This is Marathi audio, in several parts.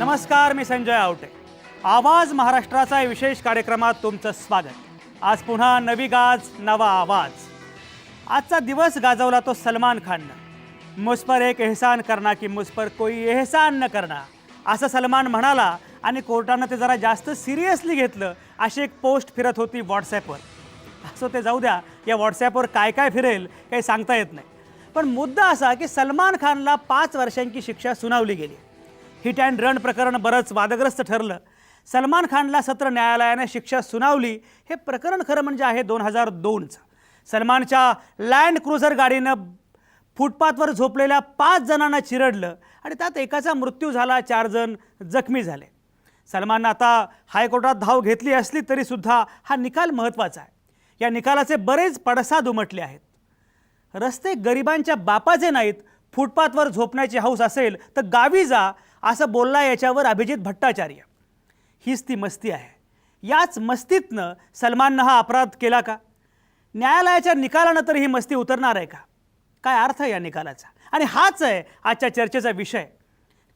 नमस्कार, मी संजय आवटे. आवाज महाराष्ट्राचा विशेष कार्यक्रमात तुमचं स्वागत. आज पुन्हा नवी गाज नवा आवाज. आजचा दिवस गाजवला तो सलमान खाननं. मुझ पर एक एहसान करना कि मुझ पर कोई एहसान न करना, असं सलमान म्हणाला आणि कोर्टानं ते जरा जास्त सिरियसली घेतलं अशी एक पोस्ट फिरत होती व्हॉट्सॲपवर. असं ते जाऊ द्या, या व्हॉट्सॲपवर काय काय फिरेल काही सांगता येत नाही. पण मुद्दा असा की सलमान खानला 5 वर्षांची शिक्षा सुनावली गेली. हिट अँड रन प्रकरण बरंच वादग्रस्त ठरलं. सलमान खानला सत्र न्यायालयाने शिक्षा सुनावली. हे प्रकरण खरं म्हणजे आहे 2002चं. सलमानच्या लँड क्रुझर गाडीनं फुटपाथवर झोपलेल्या 5 जणांना चिरडलं आणि त्यात एकाचा मृत्यू झाला, 4 जण जखमी झाले. सलमाननं आता हायकोर्टात धाव घेतली असली तरीसुद्धा हा निकाल महत्त्वाचा आहे. या निकालाचे बरेच पडसाद उमटले आहेत. रस्ते गरिबांच्या बापाचे नाहीत, फुटपाथवर झोपण्याची हौस असेल तर गावी जा, असं बोलला याच्यावर अभिजित भट्टाचार्य. हीच ती मस्ती आहे. याच मस्तीतनं सलमाननं हा अपराध केला का? न्यायालयाच्या निकालानं तर ही मस्ती उतरणार आहे का? काय अर्थ आहे या निकालाचा? आणि हाच आहे आजच्या चर्चेचा विषय.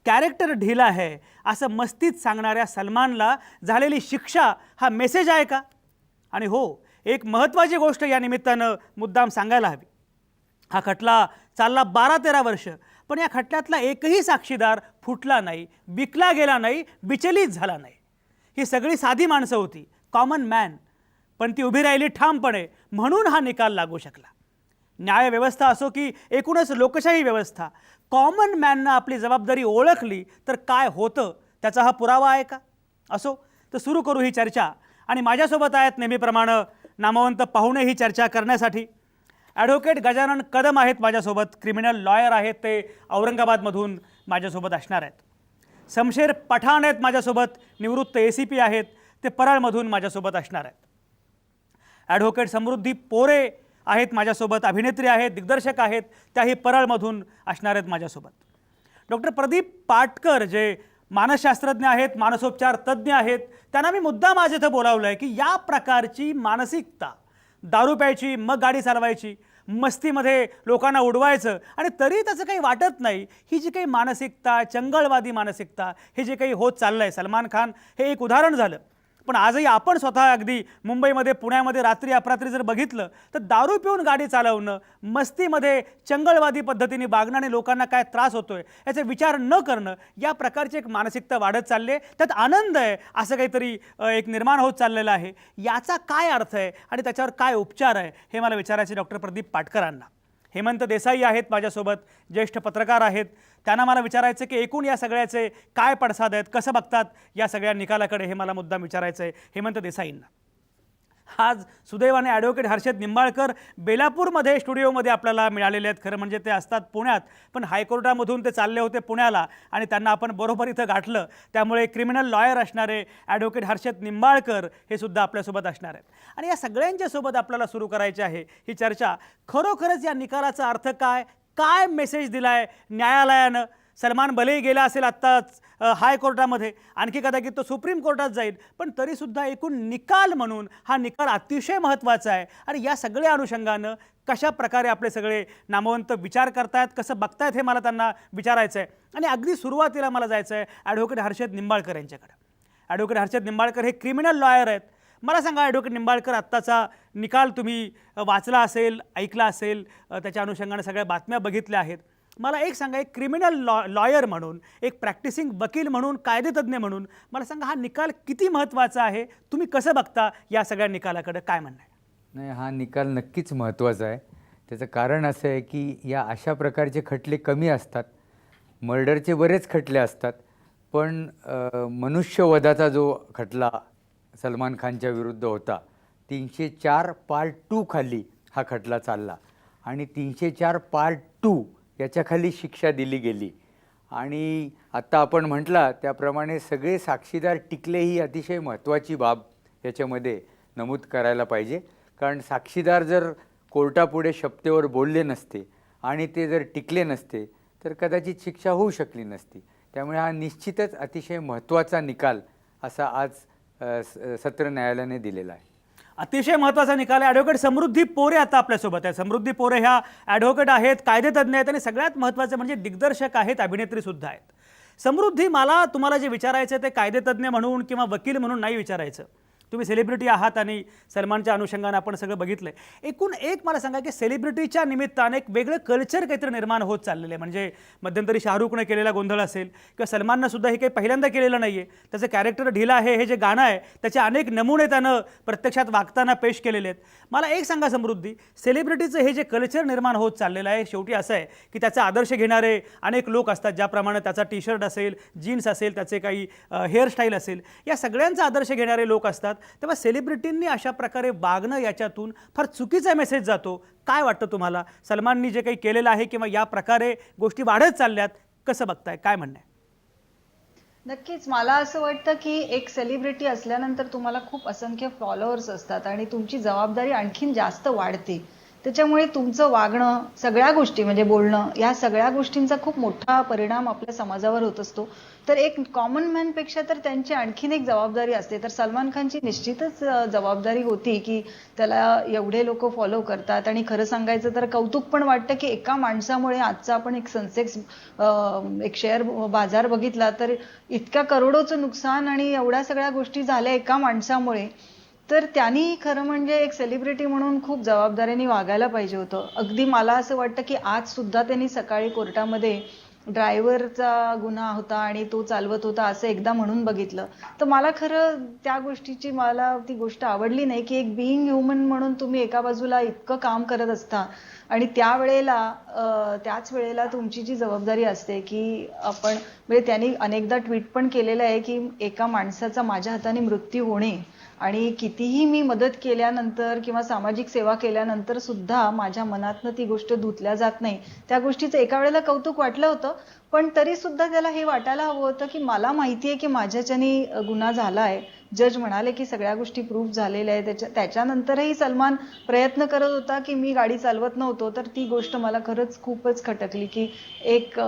कॅरेक्टर ढिला आहे असं मस्तीत सांगणाऱ्या सलमानला झालेली शिक्षा हा मेसेज आहे का? आणि हो, एक महत्त्वाची गोष्ट या निमित्तानं मुद्दाम सांगायला हवी. हा खटला चालला 12-13 वर्ष, पण या खटल्यातला एकही साक्षीदार फुटला नाही, विकला गेला नाही, विचलित झाला नाही. ही सगळी साधी माणसं होती, कॉमन मॅन, पण ती उभी राहिली ठामपणे, म्हणून हा निकाल लागू शकला. न्यायव्यवस्था असो की एकूणच लोकशाही व्यवस्था, कॉमन मॅननं आपली जबाबदारी ओळखली तर काय होतं त्याचा हा पुरावा आहे का? असो, तर सुरू करू ही चर्चा. आणि माझ्यासोबत आहेत नेहमीप्रमाणे नामवंत पाहुणे ही चर्चा करण्यासाठी. ॲडव्होकेट गजानन कदम आहेत माझ्यासोबत, क्रिमिनल लॉयर आहेत, ते औरंगाबादमधून माझ्यासोबत असणार आहेत. शमशेर पठाण आहेत माझ्यासोबत, निवृत्त ACP आहेत, ते परळमधून माझ्यासोबत असणार आहेत. ॲडव्होकेट समृद्धी पोरे आहेत माझ्यासोबत, अभिनेत्री आहेत, दिग्दर्शक आहेत, त्याही परळमधून असणार आहेत माझ्यासोबत. डॉक्टर प्रदीप पाटकर जे मानसशास्त्रज्ञ आहेत, मानसोपचार तज्ज्ञ आहेत, त्यांना मी मुद्दाम आज इथं बोलावलं आहे की या प्रकारची मानसिकता, दारू प्यायची मग गाडी चालवायची, मस्तीमध्ये लोकांना उडवायचं आणि तरी त्याचं काही वाटत नाही, ही जी काही मानसिकता, चंगळवादी मानसिकता, हे जे काही होत चाललं आहे, सलमान खान हे एक उदाहरण झालं. पण आजही आपण स्वतः अगदी मुंबईमध्ये, पुण्यामध्ये रात्री अपरात्री जर बघितलं तर दारू पिऊन गाडी चालवणं, मस्तीमध्ये चंगळवादी पद्धतीने वागणं आणि लोकांना काय त्रास होतोय याचा विचार न करणं, या प्रकारची एक मानसिकता वाढत चालली आहे. त्यात आनंद आहे असं काहीतरी एक निर्माण होत चाललेलं आहे. याचा काय अर्थ आहे आणि त्याच्यावर काय उपचार आहे हे मला विचारायचे डॉक्टर प्रदीप पाटकरांना. हेमंत देसाई आहेत माझ्यासोबत, ज्येष्ठ पत्रकार आहेत, त्यांना मला विचारायचं की एकूण या सगळ्याचे काय पडसाद आहेत, कसं बघतात या सगळ्या निकालाकडे, हे मला मुद्दाम विचारायचं आहे हेमंत देसाईंना. आज सुदैवाने ॲडव्होकेट हर्षद निंबाळकर बेलापूरमध्ये स्टुडिओमध्ये आपल्याला मिळालेले आहेत. खरं म्हणजे ते असतात पुण्यात, पण हायकोर्टामधून ते चालले होते पुण्याला आणि त्यांना आपण बरोबर इथं गाठलं. त्यामुळे क्रिमिनल लॉयर असणारे ॲडव्होकेट हर्षद निंबाळकर हे सुद्धा आपल्यासोबत असणार आहेत. आणि या सगळ्यांच्यासोबत आपल्याला सुरू करायची आहे ही चर्चा. खरोखरच या निकालाचा अर्थ काय, काय मेसेज दिला आहे न्यायालयानं? सलमान भलेही गेला असेल आत्ताच हायकोर्टामध्ये, आणखी कदाचित तो सुप्रीम कोर्टात जाईल, पण तरीसुद्धा एकूण निकाल म्हणून हा निकाल अतिशय महत्त्वाचा आहे. आणि या सगळ्या अनुषंगानं कशा प्रकारे आपले सगळे नामवंत विचार करतायत, कसं बघतायत हे मला त्यांना विचारायचं आहे. आणि अगदी सुरुवातीला मला जायचं आहे ॲडव्होकेट हर्षद निंबाळकर यांच्याकडे. ॲडव्होकेट हर्षद निंबाळकर हे क्रिमिनल लॉयर आहेत. मला सांगा ॲडव्होकेट निंबाळकर, आत्ताचा निकाल तुम्ही वाचला असेल, ऐकला असेल, त्याच्या अनुषंगाने सगळ्या बातम्या बघितल्या आहेत. मला एक सांगा, एक क्रिमिनल लॉयर म्हणून, एक प्रॅक्टिसिंग वकील म्हणून, कायदेतज्ञ म्हणून मला सांगा, हा निकाल किती महत्त्वाचा आहे? तुम्ही कसं बघता या सगळ्या निकालाकडे, काय म्हणणं आहे? नाही, हा निकाल नक्कीच महत्त्वाचा आहे. त्याचं कारण असं आहे की या अशा प्रकारचे खटले कमी असतात. मर्डरचे बरेच खटले असतात, पण मनुष्यवधाचा जो खटला सलमान खानच्या विरुद्ध होता, 304 पार्ट 2 खाली हा खटला चालला आणि 304 पार्ट 2 याच्याखाली शिक्षा दिली गेली. आणि आत्ता आपण म्हटला त्याप्रमाणे सगळे साक्षीदार टिकले, ही अतिशय महत्त्वाची बाब याच्यामध्ये नमूद करायला पाहिजे. कारण साक्षीदार जर कोर्टापुढे शपथेवर बोलले नसते आणि ते जर टिकले नसते तर कदाचित शिक्षा होऊ शकली नसती. त्यामुळे हा निश्चितच अतिशय महत्त्वाचा निकाल असा आज सत्र न्यायालयाने दिलेला आहे. अतिशय महत्त्वाचा निकाल आहे. ॲडव्होकेट समृद्धी पोरे आता आपल्यासोबत आहे. समृद्धी पोरे ह्या ॲडव्होकेट आहेत, कायदेतज्ञ आहेत आणि सगळ्यात महत्त्वाचं म्हणजे दिग्दर्शक आहेत, अभिनेत्रीसुद्धा आहेत. समृद्धी, मला तुम्हाला जे विचारायचं ते कायदेतज्ञ म्हणून किंवा वकील म्हणून नाही विचारायचं. तुम्ही सेलिब्रिटी आहात आणि सलमानच्या अनुषंगाने आपण सगळं बघितलंय. एकूण एक मला सांगा की सेलिब्रिटीच्या निमित्ताने एक वेगळं कल्चर काहीतरी निर्माण होत चाललेलं आहे. म्हणजे मध्यंतरी शाहरुखने केलेला गोंधळ असेल किंवा सलमाननं सुद्धा हे काही पहिल्यांदा केलेलं नाही आहे. त्याचं कॅरेक्टर ढिला आहे, हे जे गाणं आहे त्याचे अनेक नमुने त्यानं प्रत्यक्षात वागताना पेश केलेले आहेत. मला एक सांगा समृद्धी, सेलिब्रिटीचं हे जे कल्चर निर्माण होत चाललेलं आहे, शेवटी असं आहे की त्याचा आदर्श घेणारे अनेक लोक असतात. ज्याप्रमाणे त्याचा टी शर्ट असेल, जीन्स असेल, त्याचे काही हेअरस्टाईल असेल, या सगळ्यांचा आदर्श घेणारे लोक असतात. तेव्हा सेलिब्रिटींनी अशा प्रकारे वागणं याच्यातून फार चुकीचा मेसेज जातो. काय वाटतं तुम्हाला? सलमाननी जे काही केलेलं आहे किंवा या प्रकारे गोष्टी वाढत चालल्यात, कसं बघताय? काय म्हणणं आहे? नक्कीच मला असं वाटतं की एक सेलिब्रिटी असल्यानंतर तुम्हाला खूप असंख्य फॉलोअर्स असतात आणि तुमची जबाबदारी आणखीन जास्त वाढते. त्याच्यामुळे तुमचं वागणं, सगळ्या गोष्टी म्हणजे बोलणं, या सगळ्या गोष्टींचा खूप मोठा परिणाम आपल्या समाजावर होत असतो. तर एक कॉमन मॅनपेक्षा तर त्यांची आणखीन एक जबाबदारी असते. तर सलमान खानची निश्चितच जबाबदारी होती की त्याला एवढे लोक फॉलो करतात. आणि खरं सांगायचं तर कौतुक पण वाटतं की एका माणसामुळे आजचा आपण एक सेन्सेक्स एक शेअर बाजार बघितला तर इतक्या करोडोचं नुकसान आणि एवढ्या सगळ्या गोष्टी झाल्या एका माणसामुळे. तर त्यांनी खरं म्हणजे एक सेलिब्रिटी म्हणून खूप जबाबदारीने वागायला पाहिजे होतं. अगदी मला असं वाटतं की आज सुद्धा त्यांनी सकाळी कोर्टामध्ये ड्रायव्हरचा गुन्हा होता आणि तो चालवत होता असं एकदा म्हणून बघितलं. तर मला खरं त्या गोष्टीची मला ती गोष्ट आवडली नाही की एक बिईंग ह्युमन म्हणून तुम्ही एका बाजूला इतकं काम करत असता आणि त्याच वेळेला तुमची जी जबाबदारी असते की आपण म्हणजे त्यांनी अनेकदा ट्विट पण केलेलं आहे की एका माणसाचा माझ्या हाताने मृत्यू होणे आणि कितीही मी मदत केल्यानंतर किंवा सामाजिक सेवा केल्यानंतर सुद्धा माझ्या मनातनं ती गोष्ट धुतल्या जात नाही. त्या गोष्टीचं एका वेळेला कौतुक वाटलं होतं, पण तरी सुद्धा त्याला हे वाटायला हवं होतं की मला माहिती आहे की माझ्याच्यानी गुन्हा झाला आहे. जज म्हणाले की सगळ्या गोष्टी प्रूव्ह झालेल्या आहेत. त्याच्यानंतरही सलमान प्रयत्न करत होता की मी गाडी चालवत नव्हतो. तर ती गोष्ट मला खरंच खूपच खटकली की एक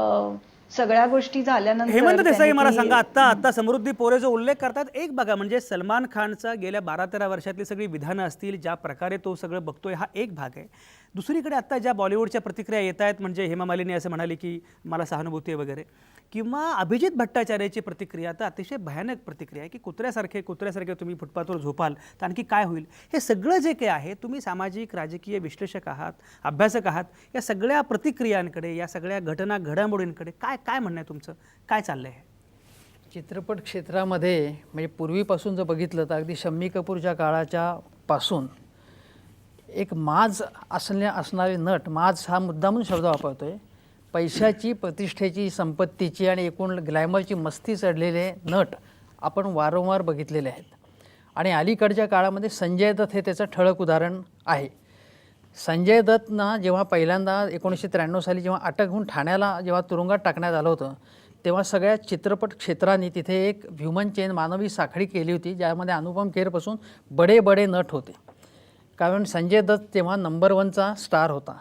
सगळ्या गोष्टी झाल्यानंतर हेमंत देसाई, मला त्यांनी सांगा, आता समृद्धी पोरे जो उल्लेख करतात, एक बघा, म्हणजे सलमान खानचा गेल्या 12-13 वर्षातली सगळी विधानं असतील, ज्या प्रकारे तो सगळं बघतोय, हा एक भाग आहे. दुसरीकडे आता ज्या बॉलिवूडच्या प्रतिक्रिया येत आहेत, म्हणजे हेमा मालिनी असं म्हणाली की मला सहानुभूती आहे वगैरे, किंवा अभिजित भट्टाचार्याची प्रतिक्रिया तर अतिशय भयानक प्रतिक्रिया आहे की कुत्र्यासारखे तुम्ही फुटपाथवर झोपाल तर आणखी काय होईल. हे सगळं जे काही आहे, तुम्ही सामाजिक राजकीय विश्लेषक आहात, अभ्यासक आहात, या सगळ्या प्रतिक्रियांकडे, या सगळ्या घडामोडींकडे काय म्हणणं आहे तुमचं? काय चाललंय हे? चित्रपट क्षेत्रामध्ये म्हणजे पूर्वीपासून जर बघितलं तर अगदी शम्मी कपूरच्या काळाच्या पासून एक माज असणारे नट, माज हा मुद्दामून शब्द वापरतोय, पैशाची, प्रतिष्ठेची, संपत्तीची आणि एकूण ग्लॅमरची मस्ती चढलेले नट आपण वारंवार बघितलेले आहेत. आणि अलीकडच्या काळामध्ये संजय दत्त हे त्याचं ठळक उदाहरण आहे. संजय दत्तना जेव्हा पहिल्यांदा 1993 साली जेव्हा अटक होऊन ठाण्याला जेव्हा तुरुंगात टाकण्यात आलं होतं, तेव्हा सगळ्या चित्रपट क्षेत्राने तिथे एक ह्युमन चेन, मानवी साखळी केली होती, ज्यामध्ये अनुपम खेरपासून बडे नट होते. कारण संजय दत्त तेव्हा नंबर 1चा स्टार होता.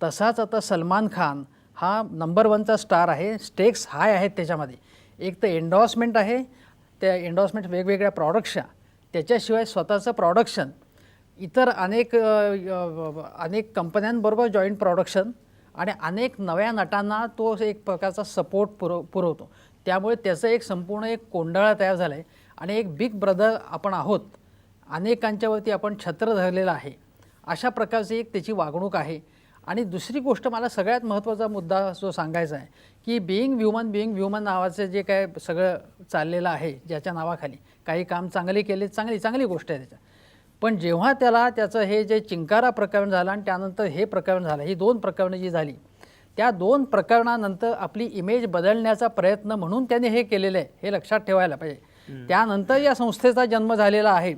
तसाच आता सलमान खान हा नंबर 1चा स्टार आहे. स्टेक्स हाय आहेत त्याच्यामध्ये. एक तर एन्डॉर्समेंट आहे, त्या एन्डॉर्समेंट वेगवेगळ्या प्रॉडक्टच्या, त्याच्याशिवाय स्वतःचं प्रॉडक्शन, इतर अनेक कंपन्यांबरोबर जॉईंट प्रोडक्शन आणि अनेक नव्या नटांना तो एक प्रकारचा सपोर्ट पुरवतो. त्यामुळे त्याचं एक संपूर्ण एक कोंडाळा तयार झाला आहे आणि एक बिग ब्रदर आपण आहोत, अनेकांच्यावरती आपण छत्र धरलेलं आहे, अशा प्रकारची एक त्याची वागणूक आहे. आणि दुसरी गोष्ट, मला सगळ्यात महत्त्वाचा मुद्दा जो सांगायचा आहे की बिईंग ह्युमन नावाचं जे काय सगळं चाललेलं आहे, ज्याच्या नावाखाली काही काम चांगले केले, चांगली गोष्ट आहे त्याच्या, पण जेव्हा त्याचं हे जे चिंकारा प्रकरण झालं आणि त्यानंतर हे प्रकरण झालं, ही 2 प्रकरणं जी झाली, त्या 2 प्रकरणानंतर आपली इमेज बदलण्याचा प्रयत्न म्हणून त्याने हे केलेलं आहे, हे लक्षात ठेवायला पाहिजे. त्यानंतर या संस्थेचा जन्म झालेला आहे.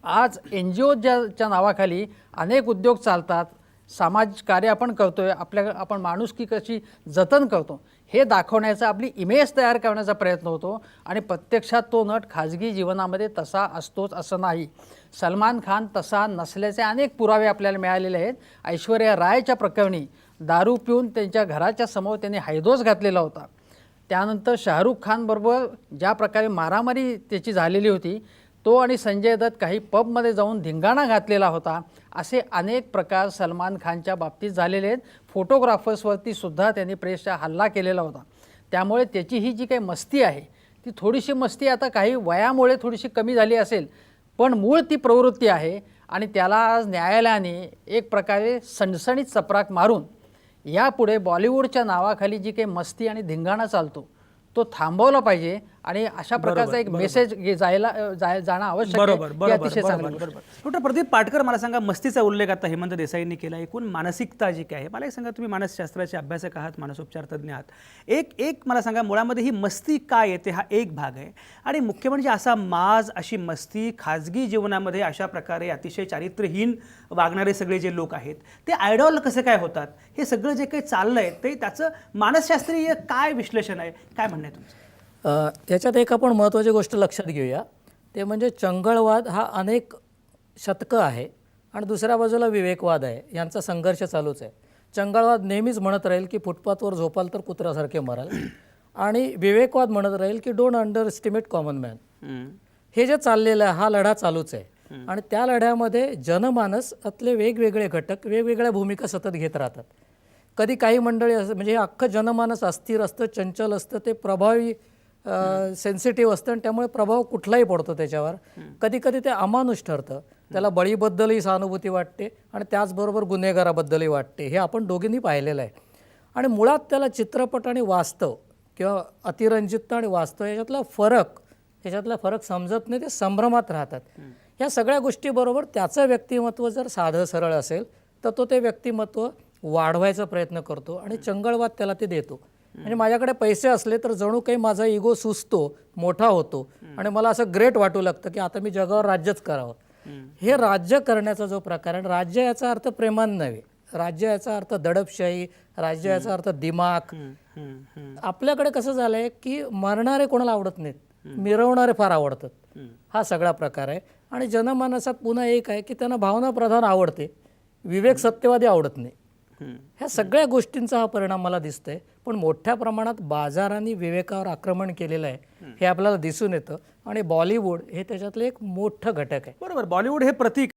आज NGO च्या नावाखाली अनेक उद्योग चालतात, समाज कार्य आपण करतोय, आपण माणुसकी कशी जतन करतो हे दाखवण्याचा, आपली इमेज तयार करण्याचा प्रयत्न होतो. आणि प्रत्यक्षात तो नट खाजगी जीवनामध्ये तसा असतोच असं नाही. सलमान खान तसा नसल्याचे अनेक पुरावे आपल्याला मिळालेले आहेत. ऐश्वर्या रायच्या प्रकरणी दारू पिऊन त्यांच्या घराच्या समोर त्यांनी हैदोस घातलेला होता. त्यानंतर शाहरुख खानबरोबर ज्या प्रकारे मारामारी त्याची झालेली होती, तो आणि संजय दत्त काही पबमध्ये जाऊन धिंगाणा घातलेला होता, असे अनेक प्रकार सलमान खानच्या बाबतीत झालेले आहेत. फोटोग्राफर्सवरती सुद्धा त्यांनी प्रेसचा हल्ला केलेला होता. त्यामुळे त्याची ही जी काही मस्ती आहे ती थोडीशी मस्ती आता काही वयामुळे थोडीशी कमी झाली असेल, पण मूळ ती प्रवृत्ती आहे आणि त्याला आज न्यायालयाने एक प्रकारे सणसणीत चपराक मारून यापुढे बॉलिवूडच्या नावाखाली जी काही मस्ती आणि धिंगाणा चालतो तो थांबवला पाहिजे आणि अशा प्रकारचा एक मेसेज जाणं आवश्यक आहे. बरोबर ही बरोबर अतिशय चांगली बरोबर गोष्ट आहे. बरोबर. डॉक्टर प्रदीप पाटकर, मला सांगा, मस्तीचा उल्लेख आता हेमंत देसाईंनी केला. एकूण मानसिकता जी काय आहे, मला एक सांगा, तुम्ही मानसशास्त्राचे अभ्यासक आहात, मानसोपचार तज्ज्ञ आहात. एक मला सांगा, मुळामध्ये ही मस्ती काय येते हा एक भाग आहे, आणि मुख्य म्हणजे असा माज, अशी मस्ती खाजगी जीवनामध्ये अशा प्रकारे अतिशय चारित्र्यहीन वागणारे सगळे जे लोक आहेत ते आयडॉल कसे काय होतात, हे सगळं जे काही चाललंय ते त्याचं मानसशास्त्रीय काय विश्लेषण आहे, काय म्हणणं आहे तुमचं? त्याच्यात एक आपण महत्त्वाची गोष्ट लक्षात घेऊया, ते म्हणजे चंगळवाद हा अनेक शतकं आहे आणि दुसऱ्या बाजूला विवेकवाद आहे, यांचा संघर्ष चालूच आहे. चंगळवाद नेहमीच म्हणत राहील की फुटपाथवर झोपाल तर कुत्र्यासारखे मराल, आणि विवेकवाद म्हणत राहील की don't under estimate common man. हे जे चाललेलं आहे हा लढा चालूच आहे, आणि त्या लढ्यामध्ये जनमानस यातले वेगवेगळे घटक वेगवेगळ्या भूमिका सतत घेत राहतात. कधी काही मंडळी असं म्हणजे हे अख्खं जनमानस अस्थिर असतं, चंचल असतं, ते प्रभावी सेन्सिटिव्ह असतं आणि त्यामुळे प्रभाव कुठलाही पडतो त्याच्यावर. कधी कधी ते अमानुष ठरतं, त्याला बळीबद्दलही सहानुभूती वाटते आणि त्याचबरोबर गुन्हेगाराबद्दलही वाटते. हे आपण दोघींनी पाहिलेलं आहे. आणि मुळात त्याला चित्रपट आणि वास्तव किंवा अतिरंजितता आणि वास्तव ह्याच्यातला फरक समजत नाही, ते संभ्रमात राहतात. ह्या सगळ्या गोष्टीबरोबर त्याचं व्यक्तिमत्व जर साधं सरळ असेल तर तो ते व्यक्तिमत्व वाढवायचा प्रयत्न करतो आणि चंगळवाद त्याला ते देतो. म्हणजे माझ्याकडे पैसे असले तर जणू काही माझा इगो सुचतो, मोठा होतो आणि मला असं ग्रेट वाटू लागतं की आता मी जगावर राज्यच करावं. हे राज्य करण्याचा जो प्रकार आहे, राज्य याचा अर्थ प्रेमान नव्हे, राज्य याचा अर्थ दडपशाही, राज्य याचा अर्थ दिमाग. आपल्याकडे कसं झालंय की मरणारे कोणाला आवडत नाहीत, मिरवणारे फार आवडतात. हा सगळा प्रकार आहे. आणि जनमानसात पुन्हा एक आहे की त्यांना भावना प्रधान आवडते, विवेक सत्यवादी आवडत नाही. ह्या सगळ्या गोष्टींचा हा परिणाम मला दिसतोय. पण मोठ्या प्रमाणात बाजारांनी विवेकावर आक्रमण केलेलं आहे हे आपल्याला दिसून येतं, आणि बॉलिवूड हे त्याच्यातलं एक मोठं घटक आहे. बरोबर, बॉलिवूड हे प्रतीक